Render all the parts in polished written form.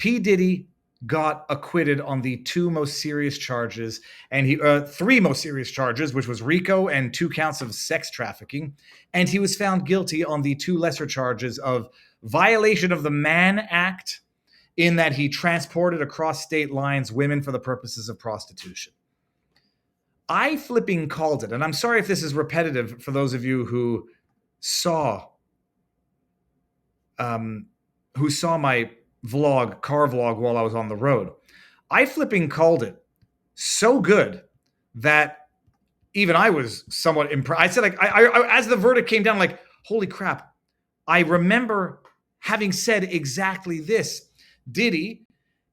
P. Diddy got acquitted on the two most serious charges, and three most serious charges, which was RICO and 2 counts of sex trafficking. And he was found guilty on the 2 lesser charges of violation of the Mann Act, in that he transported across state lines women for the purposes of prostitution. I flipping called it, and I'm sorry if this is repetitive for those of you who saw my car vlog while I was on the road. I flipping called it so good that even I was somewhat impressed. I said, like, I as the verdict came down, like, holy crap. I remember having said exactly this. Diddy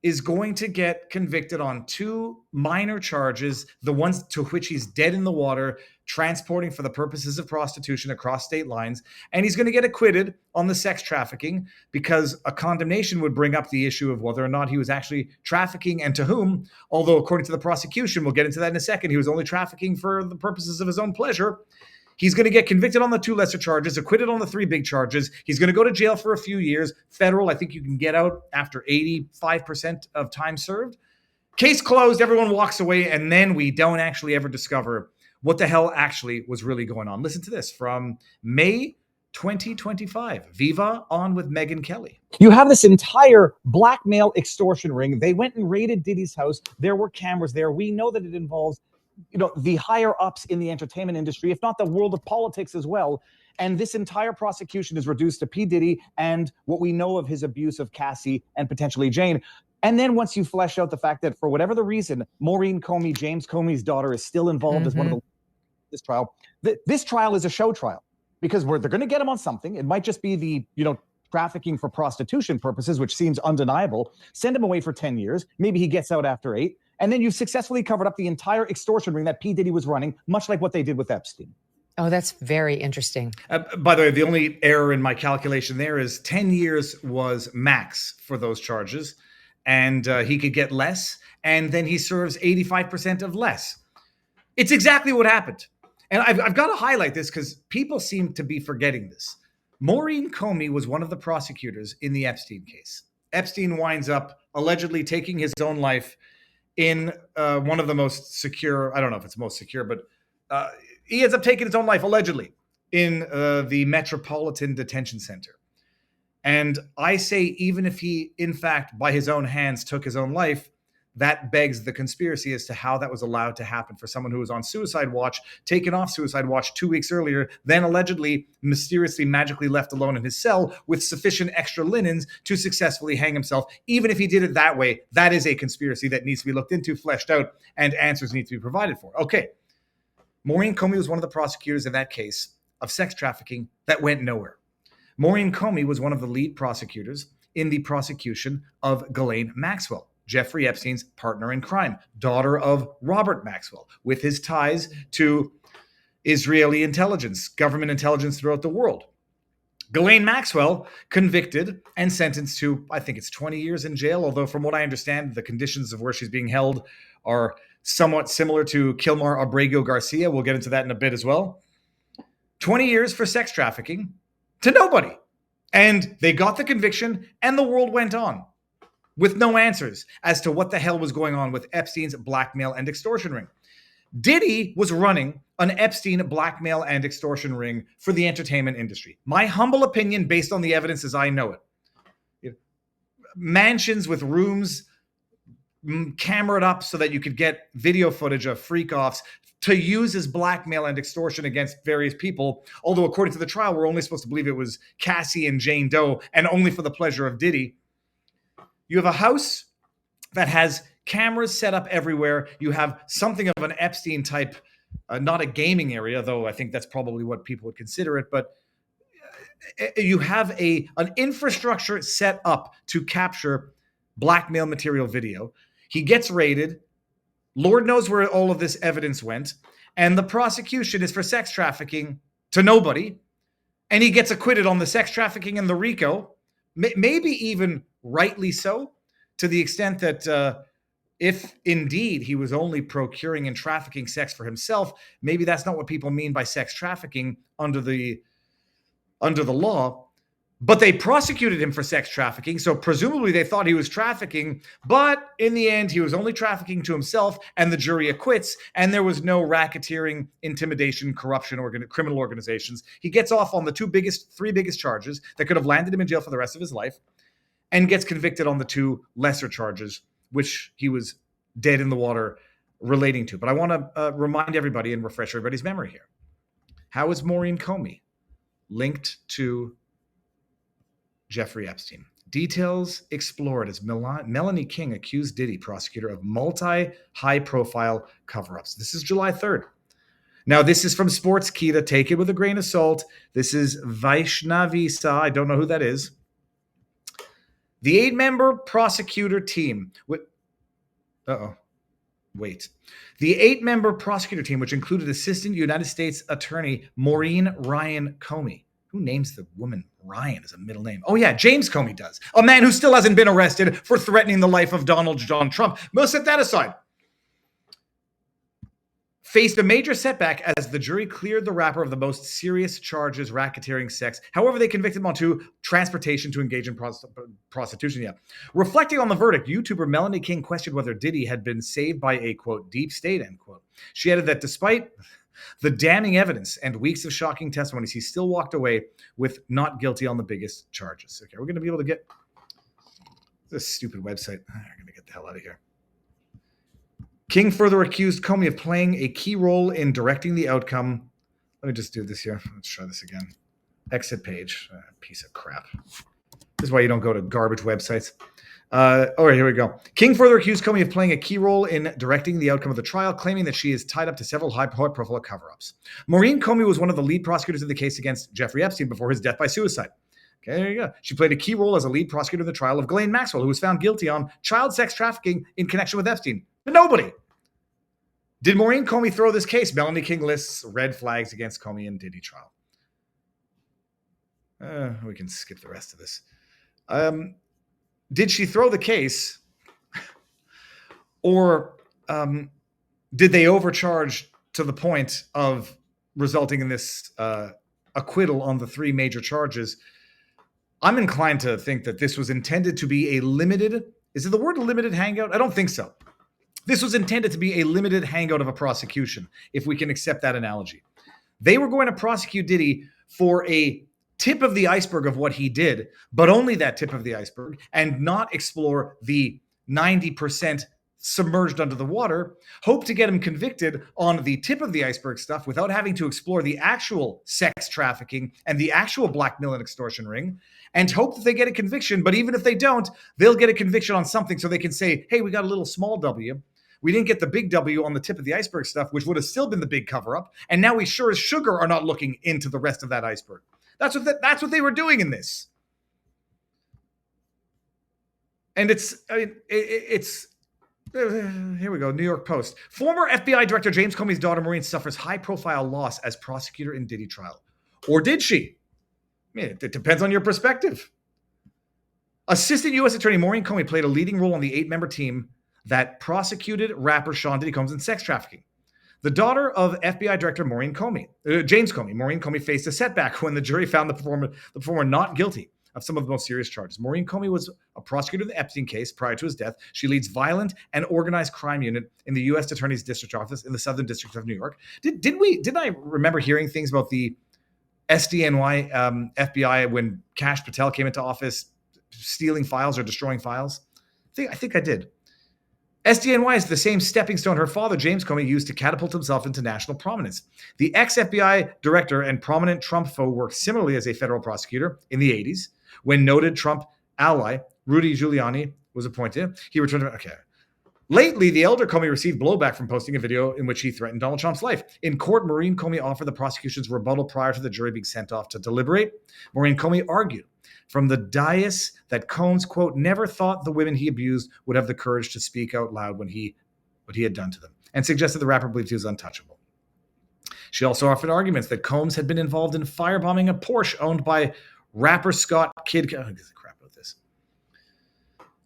is going to get convicted on 2 minor charges, the ones to which he's dead in the water, transporting for the purposes of prostitution across state lines. And he's going to get acquitted on the sex trafficking, because a condemnation would bring up the issue of whether or not he was actually trafficking and to whom. Although, according to the prosecution, we'll get into that in a second, he was only trafficking for the purposes of his own pleasure. He's going to get convicted on the 2 lesser charges, acquitted on the 3 big charges. He's going to go to jail for a few years. Federal, I think you can get out after 85% of time served. Case closed, everyone walks away, and then we don't actually ever discover what the hell actually was really going on. Listen to this from May 2025. Viva on with Megyn Kelly. You have this entire blackmail extortion ring. They went and raided Diddy's house. There were cameras there. We know that it involves the higher ups in the entertainment industry, if not the world of politics as well. And this entire prosecution is reduced to P. Diddy and what we know of his abuse of Cassie and potentially Jane. And then once you flesh out the fact that for whatever the reason, Maureen Comey, James Comey's daughter, is still involved as one of this trial. This trial is a show trial, because they're going to get him on something. It might just be the, trafficking for prostitution purposes, which seems undeniable. Send him away for 10 years. Maybe he gets out after 8. And then you've successfully covered up the entire extortion ring that P. Diddy was running, much like what they did with Epstein. Oh, that's very interesting. By the way, the only error in my calculation there is 10 years was max for those charges, and he could get less, and then he serves 85% of less. It's exactly what happened. And I've got to highlight this because people seem to be forgetting this. Maureen Comey was one of the prosecutors in the Epstein case. Epstein winds up allegedly taking his own life in one of the most secure, I don't know if it's most secure, but he ends up taking his own life allegedly in the Metropolitan Detention Center. And I say, even if he, in fact, by his own hands took his own life, that begs the conspiracy as to how that was allowed to happen for someone who was on suicide watch, taken off suicide watch 2 weeks earlier, then allegedly mysteriously, magically left alone in his cell with sufficient extra linens to successfully hang himself. Even if he did it that way, that is a conspiracy that needs to be looked into, fleshed out, and answers need to be provided for. Okay. Maureen Comey was one of the prosecutors in that case of sex trafficking that went nowhere. Maureen Comey was one of the lead prosecutors in the prosecution of Ghislaine Maxwell, Jeffrey Epstein's partner in crime, daughter of Robert Maxwell, with his ties to Israeli intelligence, government intelligence throughout the world. Ghislaine Maxwell convicted and sentenced to, I think it's 20 years in jail, although from what I understand, the conditions of where she's being held are somewhat similar to Kilmar Abrego Garcia. We'll get into that in a bit as well. 20 years for sex trafficking to nobody. And they got the conviction and the world went on with no answers as to what the hell was going on with Epstein's blackmail and extortion ring. Diddy was running an Epstein blackmail and extortion ring for the entertainment industry. My humble opinion, based on the evidence as I know it. Mansions with rooms cameraed up so that you could get video footage of freak-offs to use as blackmail and extortion against various people. Although according to the trial, we're only supposed to believe it was Cassie and Jane Doe, and only for the pleasure of Diddy. You have a house that has cameras set up everywhere. You have something of an Epstein type, not a gaming area, though I think that's probably what people would consider it, but you have an infrastructure set up to capture blackmail material video. He gets raided. Lord knows where all of this evidence went. And the prosecution is for sex trafficking to nobody. And he gets acquitted on the sex trafficking and the RICO, maybe even rightly so, to the extent that if indeed he was only procuring and trafficking sex for himself, maybe that's not what people mean by sex trafficking under the law. But they prosecuted him for sex trafficking, so presumably they thought he was trafficking, but in the end, he was only trafficking to himself, and the jury acquits, and there was no racketeering, intimidation, corruption, criminal organizations. He gets off on the three biggest charges that could have landed him in jail for the rest of his life, and gets convicted on the two lesser charges, which he was dead in the water relating to. But I want to remind everybody and refresh everybody's memory here. How is Maureen Comey linked to Jeffrey Epstein? Details explored as Melanie King accused Diddy, prosecutor, of multi-high-profile cover-ups. This is July 3rd. Now, this is from Sportskeeda. Take it with a grain of salt. This is Vaishnavi Sa. I don't know who that is. The 8-member prosecutor team with... The 8-member prosecutor team, which included Assistant United States Attorney Maureen Ryan Comey. Who names the woman Ryan as a middle name? Oh, yeah, James Comey does. A man who still hasn't been arrested for threatening the life of Donald John Trump. We'll set that aside. Faced a major setback as the jury cleared the rapper of the most serious charges, racketeering, sex. However, they convicted him on 2, transportation to engage in prostitution. Yeah. Reflecting on the verdict, YouTuber Melanie King questioned whether Diddy had been saved by a, quote, deep state, end quote. She added that despite the damning evidence and weeks of shocking testimonies, he still walked away with not guilty on the biggest charges. Okay, we're going to be able to get this stupid website. I'm going to get the hell out of here. King further accused Comey of playing a key role in directing the outcome. Let me just do this here. Let's try this again. Exit page. Piece of crap. This is why you don't go to garbage websites. All right, here we go. King further accused Comey of playing a key role in directing the outcome of the trial, claiming that she is tied up to several high-profile cover-ups. Maureen Comey was one of the lead prosecutors in the case against Jeffrey Epstein before his death by suicide. Okay, there you go. She played a key role as a lead prosecutor in the trial of Ghislaine Maxwell, who was found guilty on child sex trafficking in connection with Epstein. Nobody. Did Maureen Comey throw this case? Melanie King lists red flags against Comey and Diddy trial. We can skip the rest of this. Did she throw the case, or did they overcharge to the point of resulting in this acquittal on the 3 major charges? I'm inclined to think that this was intended to be a limited, is it the word limited hangout? I don't think so. This was intended to be a limited hangout of a prosecution, if we can accept that analogy. They were going to prosecute Diddy for a tip of the iceberg of what he did, but only that tip of the iceberg, and not explore the 90% submerged under the water, hope to get him convicted on the tip of the iceberg stuff without having to explore the actual sex trafficking and the actual blackmail and extortion ring, and hope that they get a conviction. But even if they don't, they'll get a conviction on something so they can say, hey, we got a little small W. We didn't get the big W on the tip of the iceberg stuff, which would have still been the big cover-up. And now we sure as sugar are not looking into the rest of that iceberg. That's what they were doing in this. And here we go, New York Post. Former FBI Director James Comey's daughter Maureen suffers high-profile loss as prosecutor in Diddy trial. Or did she? I mean, it depends on your perspective. Assistant U.S. Attorney Maureen Comey played a leading role on the 8-member team that prosecuted rapper Sean Diddy Combs in sex trafficking. The daughter of FBI Director Maureen Comey, James Comey, Maureen Comey faced a setback when the jury found the performer not guilty of some of the most serious charges. Maureen Comey was a prosecutor in the Epstein case prior to his death. She leads violent and organized crime unit in the U.S. Attorney's District Office in the Southern District of New York. Didn't I remember hearing things about the SDNY FBI when Kash Patel came into office, stealing files or destroying files? I think I did. SDNY is the same stepping stone her father, James Comey, used to catapult himself into national prominence. The ex-FBI director and prominent Trump foe worked similarly as a federal prosecutor in the 80s when noted Trump ally Rudy Giuliani was appointed. He returned to... Okay. Lately, the elder Comey received blowback from posting a video in which he threatened Donald Trump's life. In court, Maureen Comey offered the prosecution's rebuttal prior to the jury being sent off to deliberate. Maureen Comey argued from the dais that Combs, quote, never thought the women he abused would have the courage to speak out loud what he had done to them, and suggested the rapper believed he was untouchable. She also offered arguments that Combs had been involved in firebombing a Porsche owned by rapper Scott Kidd. Oh, crap about this.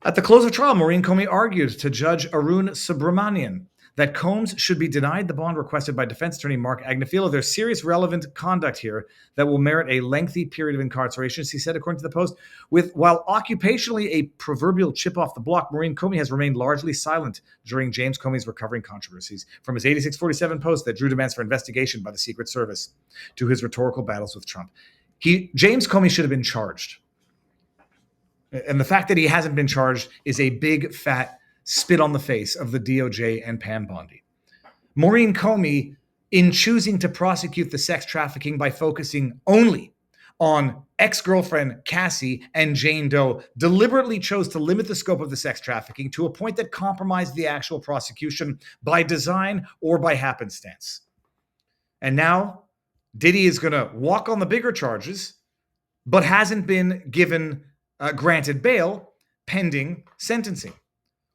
At the close of trial, Maureen Comey argued to Judge Arun Subramanian that Combs should be denied the bond requested by defense attorney Mark Agnifilo. There's serious relevant conduct here that will merit a lengthy period of incarceration, he said, according to the Post. While occupationally a proverbial chip off the block, Maureen Comey has remained largely silent during James Comey's recovering controversies, from his 8647 post that drew demands for investigation by the Secret Service to his rhetorical battles with Trump. James Comey should have been charged. And the fact that he hasn't been charged is a big, fat spit on the face of the DOJ and Pam Bondi. Maureen Comey, in choosing to prosecute the sex trafficking by focusing only on ex-girlfriend Cassie and Jane Doe, deliberately chose to limit the scope of the sex trafficking to a point that compromised the actual prosecution by design or by happenstance. And now Diddy is going to walk on the bigger charges, but hasn't been granted bail pending sentencing,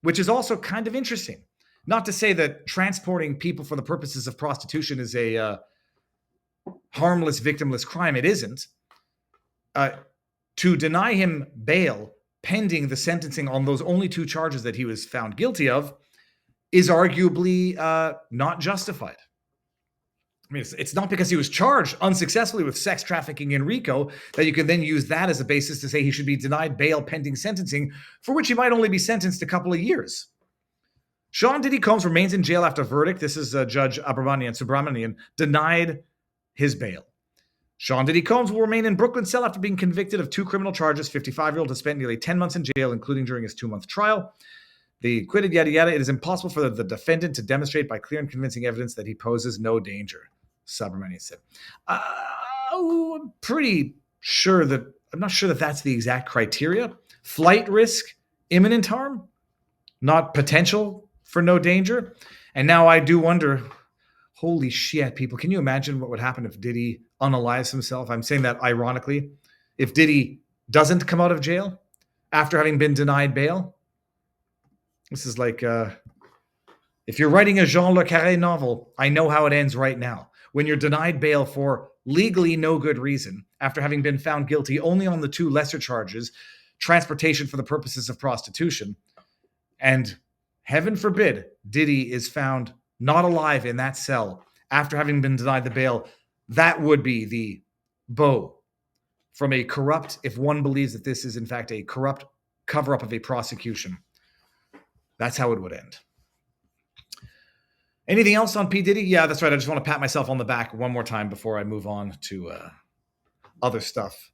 which is also kind of interesting. Not to say that transporting people for the purposes of prostitution is a harmless, victimless crime. It isn't. To deny him bail pending the sentencing on those only 2 charges that he was found guilty of is arguably not justified. I mean, it's not because he was charged unsuccessfully with sex trafficking in RICO that you can then use that as a basis to say he should be denied bail pending sentencing, for which he might only be sentenced a couple of years. Sean Diddy Combs remains in jail after verdict. This is Judge Subramanian denied his bail. Sean Diddy Combs will remain in Brooklyn cell after being convicted of 2 criminal charges. 55-year-old has spent nearly 10 months in jail, including during his 2-month trial. The acquitted, yada, yada. It is impossible for the defendant to demonstrate by clear and convincing evidence that he poses no danger, Subramanian said. I'm not sure that that's the exact criteria. Flight risk, imminent harm, not potential for no danger. And now I do wonder, holy shit, people, can you imagine what would happen if Diddy unalives himself? I'm saying that ironically. If Diddy doesn't come out of jail after having been denied bail, this is like, if you're writing a Jean Le Carré novel, I know how it ends right now. When you're denied bail for legally no good reason, after having been found guilty only on the 2 lesser charges, transportation for the purposes of prostitution, and heaven forbid, Diddy is found not alive in that cell after having been denied the bail, that would be the bow from a corrupt, if one believes that this is in fact a corrupt cover-up of a prosecution. That's how it would end. Anything else on P. Diddy? Yeah, that's right. I just want to pat myself on the back one more time before I move on to other stuff.